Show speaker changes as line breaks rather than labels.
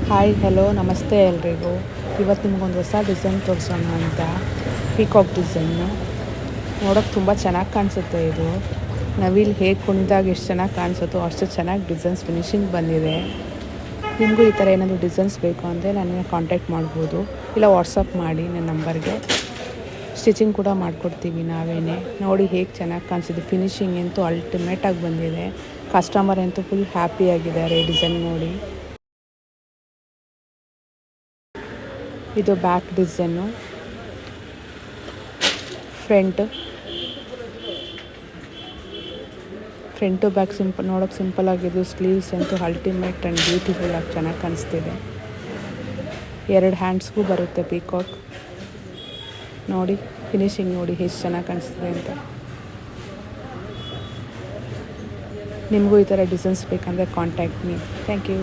Hi hello ನಮಸ್ತೆ ಎಲ್ರಿಗೂ. ಇವತ್ತು ನಿಮಗೊಂದು ಹೊಸ ಡಿಸೈನ್ ತೋರಿಸೋಣ ಅಂತ. ಪೀಕಾಕ್ ಡಿಸೈನು ನೋಡೋಕ್ಕೆ ತುಂಬ ಚೆನ್ನಾಗಿ ಕಾಣಿಸುತ್ತೆ. ಇದು ನವಿಲು ಹೇಗೆ ಕುಣಿದಾಗ ಎಷ್ಟು ಚೆನ್ನಾಗಿ ಕಾಣಿಸುತ್ತೋ ಅಷ್ಟು ಚೆನ್ನಾಗಿ ಡಿಸೈನ್ಸ್ ಫಿನಿಶಿಂಗ್ ಬಂದಿದೆ. ನಿಮಗೂ ಈ ಥರ ಏನಾದರೂ ಡಿಸೈನ್ಸ್ ಬೇಕು ಅಂದರೆ ನನಗೆ ಕಾಂಟ್ಯಾಕ್ಟ್ ಮಾಡ್ಬೋದು, ಇಲ್ಲ ವಾಟ್ಸಪ್ ಮಾಡಿ ನನ್ನ ನಂಬರ್ಗೆ. ಸ್ಟಿಚಿಂಗ್ ಕೂಡ ಮಾಡಿಕೊಡ್ತೀವಿ ನಾವೇನೇ. ನೋಡಿ ಹೇಗೆ ಚೆನ್ನಾಗಿ ಕಾಣಿಸಿದೆ. ಫಿನಿಶಿಂಗ್ ಅಂತೂ ಅಲ್ಟಿಮೇಟಾಗಿ ಬಂದಿದೆ. ಕಸ್ಟಮರ್ ಅಂತೂ ಫುಲ್ ಹ್ಯಾಪಿಯಾಗಿದ್ದಾರೆ ಡಿಸೈನ್ ನೋಡಿ. ಇದು ಬ್ಯಾಕ್ ಡಿಸೈನು, ಫ್ರಂಟು ಬ್ಯಾಕ್ ನೋಡೋಕ್ಕೆ ಸಿಂಪಲ್ ಆಗಿದ್ದು. ಸ್ಲೀವ್ಸ್ ಅಂತೂ ಅಲ್ಟಿಮೇಟ್ ಆ್ಯಂಡ್ ಬ್ಯೂಟಿಫುಲ್ ಆಗಿ ಚೆನ್ನಾಗಿ ಕಾಣಿಸ್ತಿದೆ. 2 ಹ್ಯಾಂಡ್ಸ್ಗೂ ಬರುತ್ತೆ ಪೀಕಾಕ್. ನೋಡಿ ಫಿನಿಶಿಂಗ್ ನೋಡಿ ಎಷ್ಟು ಚೆನ್ನಾಗಿ ಕಾಣಿಸ್ತಿದೆ ಅಂತ. ನಿಮಗೂ ಈ ಥರ ಡಿಸೈನ್ಸ್ ಬೇಕಂದರೆ ಕಾಂಟ್ಯಾಕ್ಟ್ ಮೀ. Thank you.